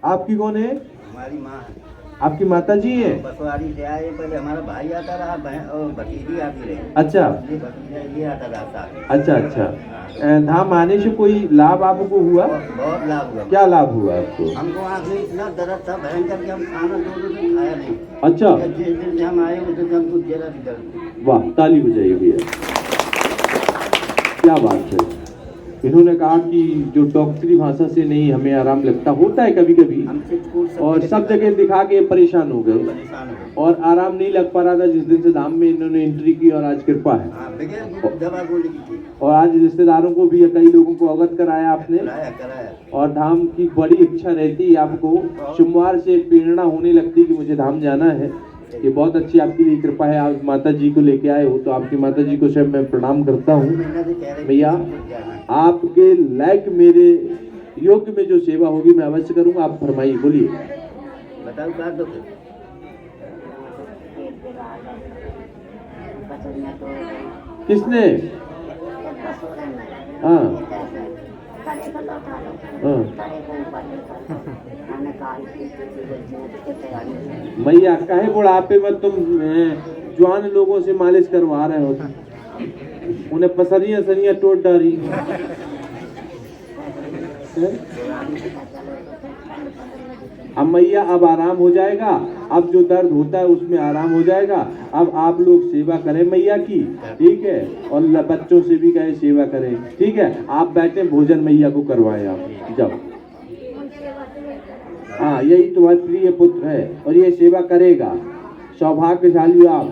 आपकी कौन है? हमारी माँ है। आपकी माता जी है? बसवाड़ी से आए, पहले हमारा भाई आता रहा, बहन और भतीजी आती रही। अच्छा ये भतीजा ये आता रहा साथ। अच्छा अच्छा। धाम आने से कोई लाभ आपको हुआ? बहुत लाभ हुआ। क्या लाभ हुआ आपको? हमको आँख में इतना दर्द था भयंकर कि हम खाना 2 दिन खाया नहीं। अच्छा, जिस दिन से हम आए उस दिन से हमको जरा भी दर्द नहीं। वाह, ताली बजाइए भैया, क्या बात है। इन्होंने कहा कि जो डॉक्टरी भाषा से नहीं हमें आराम लगता, होता है कभी कभी, और सब जगह दिखा के परेशान हो गए और आराम नहीं लग पा रहा था। जिस दिन से धाम में इन्होंने एंट्री की और आज कृपा है, दवा गोली की थी। और आज रिश्तेदारों को भी, कई लोगों को अवगत कराया आपने। कराया। और धाम की बड़ी इच्छा रहती है आपको, सोमवार से प्रेरणा होने लगती कि मुझे धाम जाना है। ये बहुत अच्छी आपकी लिए कृपा है, आप माता जी को लेके आए हो, तो आपकी माता जी को स्वयं मैं प्रणाम करता हूँ। भैया, आपके लायक मेरे योग्य में जो सेवा होगी मैं अवश्य करूँगा। आप फरमाइए, बोलिए। बताओ क्या दो? किसने? हाँ मैया, कहे बुढ़ापे में तुम जवान लोगों से मालिश करवा रहे हो, उन्हें पसरियां सरियां टोट डाली। अब मैया, अब आराम हो जाएगा, अब जो दर्द होता है उसमें आराम हो जाएगा। अब आप लोग सेवा करें मैया की, ठीक है, और बच्चों से भी कहे सेवा करें, ठीक है। आप बैठे, भोजन मैया को करवाएं, आप जाओ। हाँ, यही तुम्हारा प्रिय पुत्र है और ये सेवा करेगा, सौभाग्यशाली आप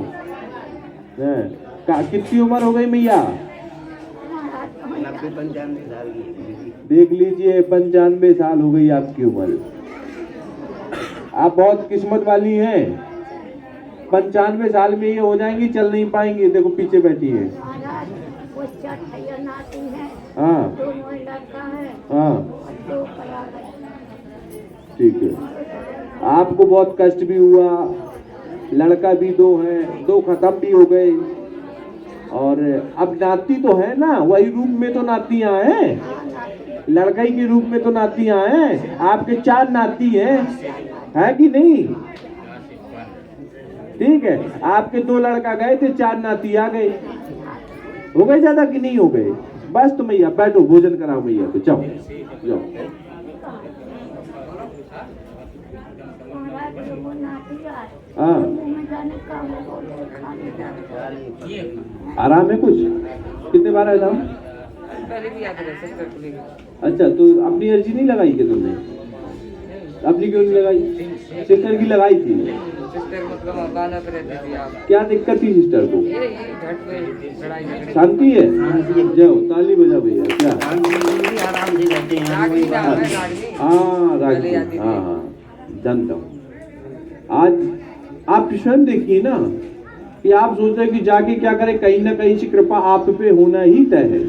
हैं। कितनी उम्र हो गई मैया? 95 साल की। देख लीजिए, 95 साल हो गई आपकी उम्र। आप बहुत किस्मत वाली हैं, 95 साल में ये हो जाएंगी, चल नहीं पाएंगी। देखो पीछे बैठी है। हाँ हाँ, ठीक है। आपको बहुत कष्ट भी हुआ, लड़का भी 2 हैं, 2 खत्म भी हो गए, और अब नाती तो है ना, वही रूप में तो नातियां हैं, लड़काई के रूप में तो नातियां हैं। आपके 4 नाती हैं, है कि नहीं? ठीक है, आपके 2 लड़का गए थे, 4 नाती आ गए। हो गए ज्यादा कि नहीं हो गए? बस तो मैया बैठो, भोजन कराओ मैया को, जाओ जाओ। हाँ, आराम है कुछ? कितने बार आया था? अच्छा, तो अपनी अर्जी नहीं लगाई क्या तुमने? अपनी क्यों नहीं लगाई? सिस्टर की लगाई थी। सिस्टर मतलब क्या दिक्कत थी सिस्टर को? शांति है, जाओ ताली बजा भैया। क्या? आराम से रहते हैं। हाँ रागी, हाँ हाँ जानता हूँ। आज आप स्वयं देखिए ना कि आप सोच रहे कि जाके क्या करें, कहीं ना कहीं से कृपा आप पे होना ही तय है।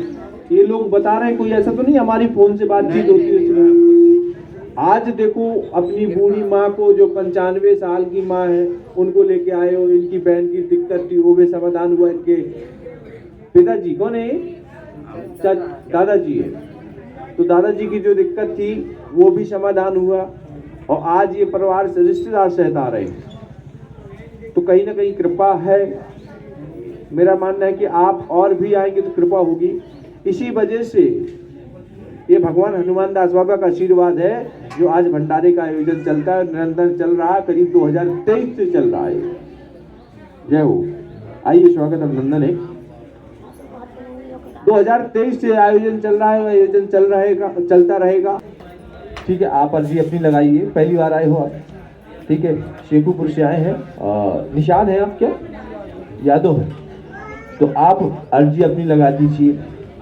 ये लोग बता रहे हैं, कोई ऐसा तो नहीं हमारी फोन से बातचीत होती है। आज देखो, अपनी बूढ़ी माँ को, जो 95 साल की माँ है, उनको लेके आए हो। इनकी बहन की दिक्कत थी, वो भी समाधान हुआ। इनके पिताजी कौन है? दादाजी है। तो दादाजी की जो दिक्कत थी वो भी समाधान हुआ, और आज ये परिवार से, रिश्तेदार सहित आ रहे हैं। तो कहीं ना कहीं कृपा है। मेरा मानना है कि आप और भी आएंगे तो कृपा होगी। इसी वजह से ये भगवान हनुमान दास बाबा का आशीर्वाद है, जो आज भंडारे का आयोजन चलता है, निरंतर चल रहा है, करीब 2023 से चल रहा है। जय हो। आइए, स्वागत अभिनंदन है। 2023 से आयोजन चल रहा है, आयोजन चलता रहेगा। ठीक है, आप अर्जी अपनी लगाइए। पहली बार आए हो आप, ठीक है, शेखुपुर से आए हैं। निशान है आप क्या? यादव है। तो आप अर्जी अपनी लगा दीजिए,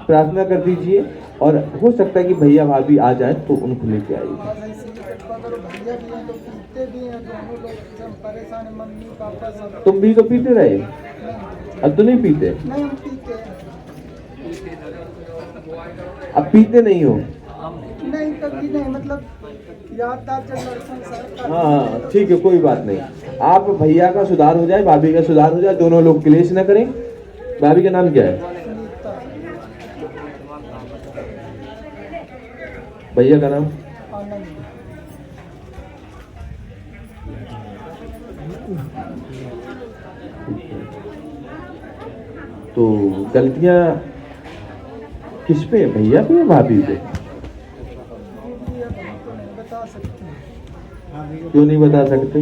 प्रार्थना कर दीजिए, और हो सकता है कि भैया भाभी आ जाए तो उनको लेके आइए। तुम भी तो पीते रहे, अब तो नहीं पीते? अब पीते नहीं हो? नहीं, कभी नहीं, मतलब हाँ ठीक है, कोई बात नहीं। आप भैया का सुधार हो जाए, भाभी का सुधार हो जाए, दोनों लोग क्लेश न करें। भाभी का नाम क्या है? भैया का नाम? तो गलतियां किस पे है, भैया पे या भाभी पे? बता सकते हैं। क्यों नहीं बता सकते?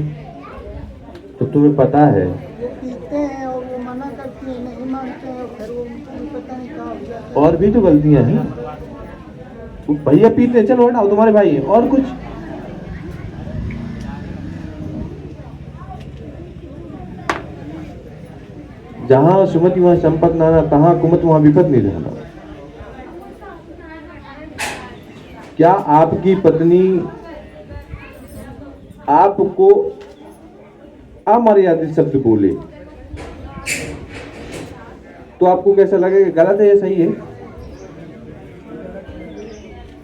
तो तुम्हें पता है। वो पीते हैं और वो मना करती है, नहीं मानते हैं, और फिर वो पता नहीं कहाँ हो जाता है। और भी तो गलतियां हैं। वो भैया पीते हैं, चलो हटाओ, तुम्हारे भाई हैं, और कुछ? जहां सुमति वहां संपत नाना, तहां कुमत वहां विपत नहीं रहना। क्या आपकी पत्नी आपको अमर्यादित शब्द बोले तो आपको कैसा लगेगा? गलत है या सही है?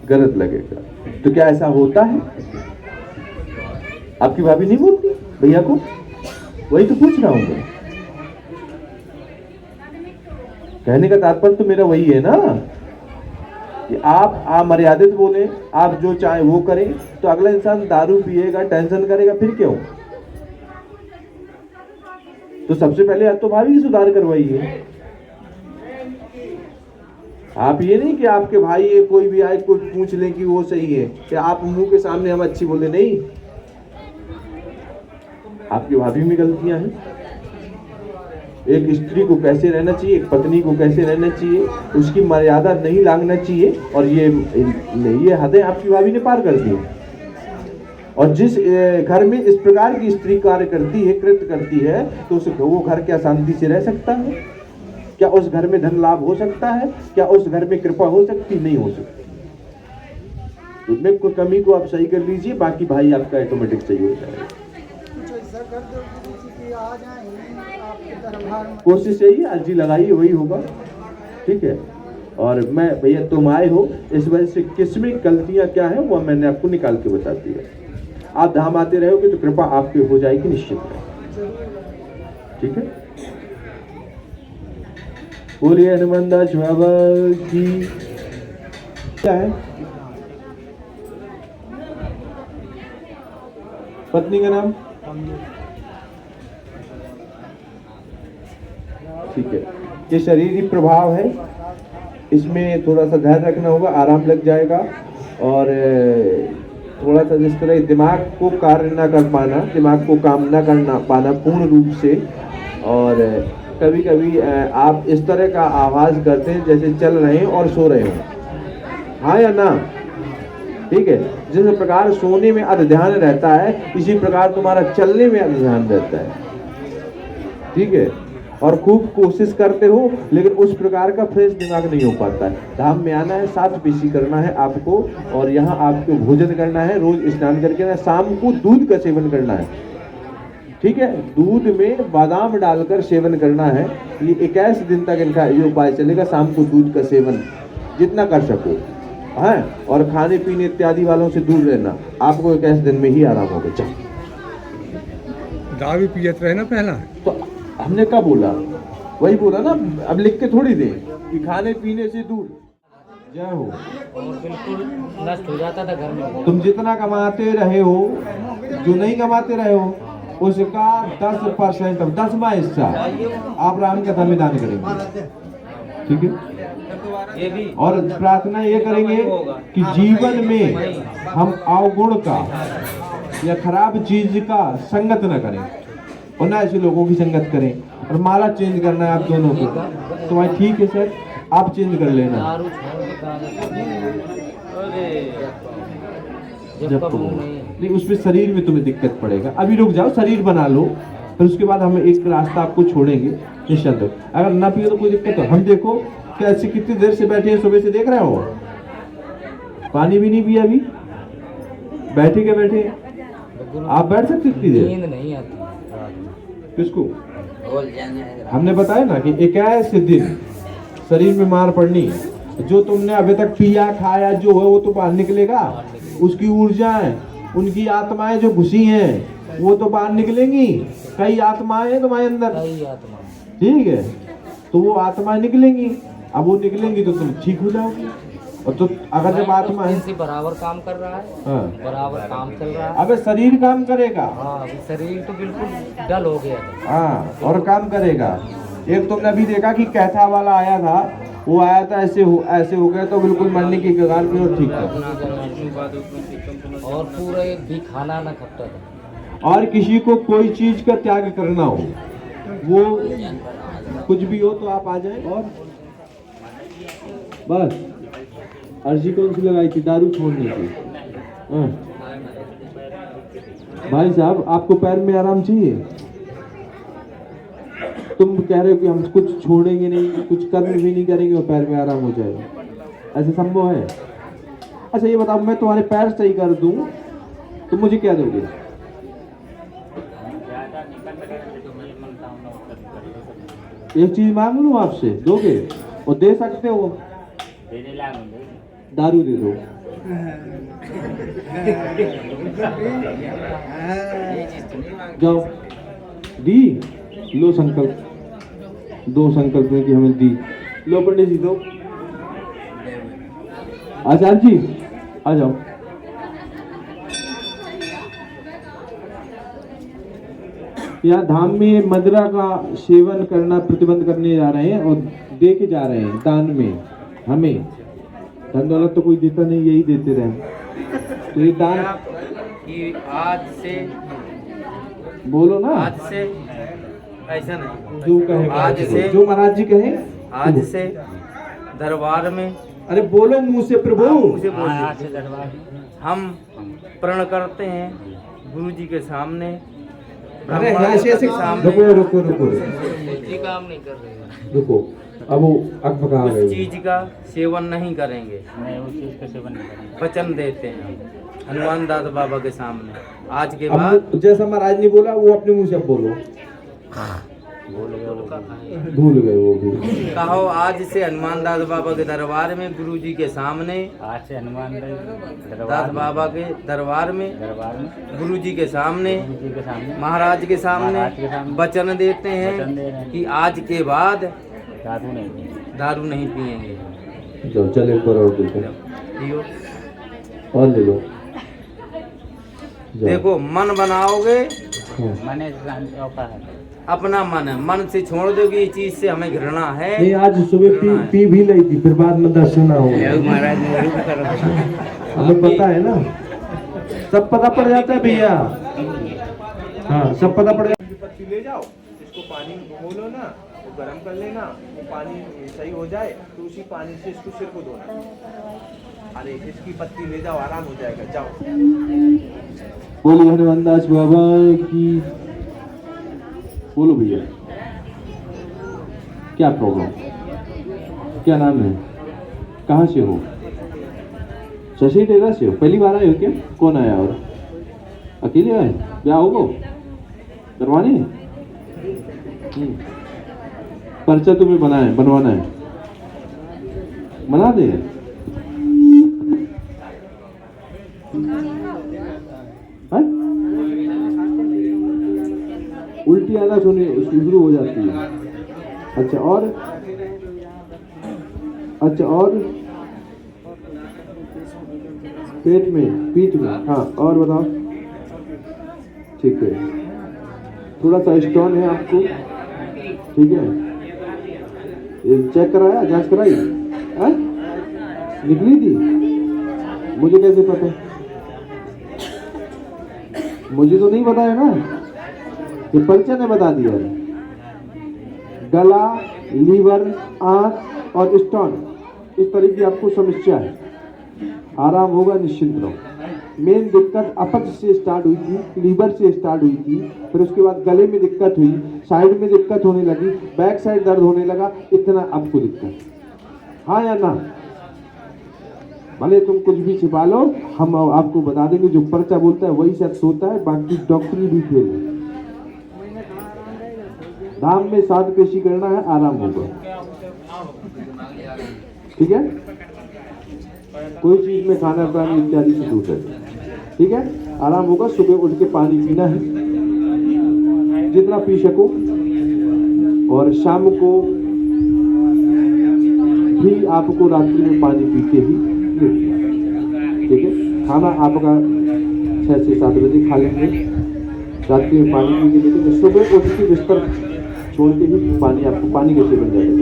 गलत लगेगा। तो क्या ऐसा होता है? आपकी भाभी नहीं बोलती भैया को? वही तो पूछ रहा हूं मैं। कहने का तात्पर्य तो मेरा वही है ना कि आप अमर्यादित बोले, आप जो चाहे वो करें, तो अगला इंसान दारू पिएगा, टेंशन करेगा, फिर क्यों? तो सबसे पहले आप तो भाभी की सुधार करवाइए। आप ये नहीं कि आपके भाई है, कोई भी आए कोई पूछ ले कि वो सही है, कि आप मुंह के सामने हम अच्छी बोले, नहीं। आपकी भाभी में गलतियां हैं। एक स्त्री को कैसे रहना चाहिए, एक पत्नी को कैसे रहना चाहिए, उसकी मर्यादा नहीं लांघना चाहिए, और ये हदें आपकी भाभी ने पार कर दी। और जिस घर में इस प्रकार की स्त्री कार्य करती है, कृत्य करती है, तो वो घर क्या शांति से रह सकता है? क्या उस घर में धन लाभ हो सकता है? क्या उस घर में कृपा हो सकती? नहीं हो सकती। उसमें कोई कमी को आप सही कर लीजिए, बाकी भाई आपका ऑटोमेटिक सही हो जाएगा। कुछ ऐसा कर दो कि आ जाए आपके दरबार में। कोशिश यही है, अर्जी लगाइए, वही होगा। ठीक है। और मैं भैया तुम आए हो, इस वजह से किसमें गलतियां क्या है वो मैंने आपको निकाल के बता दिया। आप धाम आते रहोगे तो कृपा आप पे हो जाएगी निश्चित है। ठीक है। बोलिए हनुमान दास बाबा की। क्या है? पत्नी का नाम? ठीक है। ये शारीरिक प्रभाव है, इसमें थोड़ा सा ध्यान रखना होगा, आराम लग जाएगा। और थोड़ा सा जिस तरह दिमाग को कार्य ना कर पाना, दिमाग को काम ना करना पाना पूर्ण रूप से, और कभी कभी आप इस तरह का आवाज करते हैं जैसे चल रहे हैं और सो रहे हो। हाँ या ना? ठीक है। जिस प्रकार सोने में अध ध्यान रहता है, इसी प्रकार तुम्हारा चलने में अध ध्यान रहता है। ठीक है। और खूब कोशिश करते हो, लेकिन उस प्रकार का फ्रेश दिमाग नहीं हो पाता है। धाम में आना है, 7 पीसी करना है आपको, और यहाँ आपको भोजन करना है, रोज स्नान करके ना, शाम को दूध का सेवन करना है। ठीक है। दूध में बादाम डालकर सेवन करना है। ये 21 दिन तक इनका ये उपाय चलेगा, शाम को दूध का सेवन जितना कर सको है। और खाने पीने इत्यादि वालों से दूर रहना। आपको 21 दिन में ही आराम होगा। चल दारू पियत रहे ना पहला, तो हमने क्या बोला? वही बोला ना, अब लिख के थोड़ी दे कि खाने पीने से दूर। जय हो। और बिल्कुल नष्ट हो जाता था घर में। तुम जितना कमाते रहे हो, जो नहीं कमाते रहे हो, उसका 10%, 10वां हिस्सा आप राम कथा में दान करेंगे। ठीक है। ये भी और प्रार्थना ये करेंगे कि जीवन में हम अवगुण का या खराब चीज का संगत न करें, और ना ऐसे लोगों की संगत करें। और माला चेंज करना है आप दोनों को, तो भाई ठीक है सर, आप चेंज कर लेना। दारू छोड़ के जब नहीं, उसमें शरीर में तुम्हें दिक्कत पड़ेगा। अभी रुक जाओ, शरीर बना लो, फिर उसके बाद हम एक रास्ता आपको छोड़ेंगे निश्चिंत। अगर ना पिए तो कोई दिक्कत हो। हम देखो कैसे कितनी देर से बैठे हैं, सुबह से देख रहे हो, पानी भी नहीं पिया, अभी बैठे के बैठे। आप बैठ सकते इतनी देर? नींद नहीं आती। किसको? हमने बताया ना कि 21 दिन शरीर में मार पड़नी। जो तुमने अभी तक पिया खाया जो है वो तो बाहर निकलेगा। उसकी ऊर्जाएं, उनकी आत्माएं जो घुसी हैं वो तो बाहर निकलेंगी। कई आत्माएं हैं तुम्हारे अंदर, ठीक है, तो वो आत्माएं निकलेंगी। अब वो निकलेंगी तो तुम ठीक हो जाओगे। और तो अगर जब आत्मा है, इनसे बराबर काम कर रहा है, हाँ, बराबर काम चल रहा है। अबे शरीर काम करेगा, हाँ, अभी शरीर तो बिल्कुल डल हो गया था। हाँ, और काम करेगा। एक तुमने अभी देखा कि कैथा वाला आया था, वो आया था ऐसे हो गया तो बिल्कुल मरने की कगार पे और ठीक था। और पूरा एक भी खाना ना खाता था। और किसी को कोई चीज का त्याग करना हो, वो कुछ भी हो तो आप आ जाए। और बस अर्जी कौन सी लगाई थी? दारू छोड़ने की। हाँ। भाई साहब, आपको पैर में आराम चाहिए? तुम कह रहे हो कि हम कुछ छोड़ेंगे नहीं, कुछ कर्म भी नहीं करेंगे और पैर में आराम हो जाएगा, ऐसे संभव है? अच्छा ये बताओ, मैं तुम्हारे पैर सही कर दूं, तुम मुझे क्या दोगे? एक चीज मांग लूं आपसे, दोगे? और दे सकते हो? दारू दे दो। जाओ, दी लो संकल्प, दो संकल्प में कि हमें दी। लो पंडित जी दो। आचार्य जी आ जाओ। यहाँ धाम में मदिरा का सेवन करना प्रतिबंध करने जा रहे हैं और दे के जा रहे हैं दान में। हमें धन दौलत तो कोई देता नहीं, यही देते रहे। तो ये दान कि आज से बोलो ना, आज से ऐसा नहीं, जो कहे आज से जो महाराज जी कहे। आज से दरबार में, अरे बोलो मुंह से प्रभु। मुझे बोलिए, हम प्रण करते हैं गुरु जी के सामने, अरे ब्रह्मा ऐसे ऐसे के सामने, रुको जी काम नहीं कर रहे हैं। रुको, अब वो अकबका उस गए। चीज का सेवन नहीं करेंगे, नहीं, उस चीज का सेवन नहीं करेंगे। वचन देते हैं हनुमान दादा बाबा के सामने। आज के बाद अब जैसा महाराज ने बोला वो अपने मुंह से अब बोलो। भूल गए वो भी। कहो, आज से हनुमान दादा बाबा के दरबार में, गुरु जी के सामने, आज से हनुमान दादा बाबा के दरबार में, गुरु जी के सामने, जी के सामने, महाराज के सामने महाराज के सामने वचन देते वचन दे रहे हैं हैं कि आज के बाद दारू नहीं देंगे। दारू नहीं पिएंगे। जाओ चले करो देते हैं। पियो। और ले लो। जाओ। देखो, मन बनाओगे, हाँ। मैंने औका है। अपना मन है, मन से छोड़ दोगे ये चीज से हमें घृणा है। नहीं, आज सुबह पी भी ली थी, फिर बाद में दर्शन ना हो। महाराज ने वही तो करा था। हमें पता है ना, सब पता पड़ जाता है भैया। हाँ, सब पता पड़ जाता है। पत्ती ले जाओ, इसको पानी में घोलो ना, वो गर्म कर लेना, वो पानी सही हो जाए तो उसी पानी से इसको सिर को धोना। अरे इसकी पत्ती ले जाओ, आराम हो जाएगा। जाओ। बोलो हनुमान दास बाबा की। बोलो भैया, क्या प्रॉब्लम, क्या नाम है, कहाँ से हो? शशि टेरा से हो? पहली बार आए हो क्या? कौन आया? और अकेले आए? ब्याह होगा करवाने? पर्चा तुम्हें बनवाना है, बना दे। उल्टी आना शुरू हो जाती है। अच्छा, और पेट में, पीठ में, हाँ, और बताओ। ठीक है, थोड़ा सा स्टोन है आपको, ठीक है? ये चेक कराया, जांच कराई? हाँ? निकली थी? मुझे कैसे पता? मुझे तो नहीं बताया ना, ये पर्चा ने बता दिया। गला, लीवर, आंख और स्टोन, इस तरह की आपको समस्या है। आराम होगा, निश्चिंत रहो। मेन दिक्कत अपच से स्टार्ट हुई थी, लीवर से स्टार्ट हुई थी, फिर उसके बाद गले में दिक्कत हुई, साइड में दिक्कत होने लगी, बैक साइड दर्द होने लगा, इतना आपको दिक्कत। हाँ या ना? भले तुम कुछ भी छिपा लो, हम आपको बता देंगे। जो पर्चा बोलता है वही सच होता है, बाकी डॉक्टरी भी फेल है। धाम में 7 पेशी करना है, आराम होगा। ठीक है? कोई चीज में खाना पानी इत्यादि से दूर है। ठीक है? आराम होगा। सुबह उठ के पानी पीना है, जितना पी सको, और शाम को भी आपको रात्रि में पानी पी के ही कंप्लीट। ठीक है, खाना आपका 6 से 7 बजे खा लेंगे, रात्रि में पानी पी के लेते, सुबह उठ के बिस्तर छोड़ के ही पानी, आपको पानी कैसे बन जाएगा।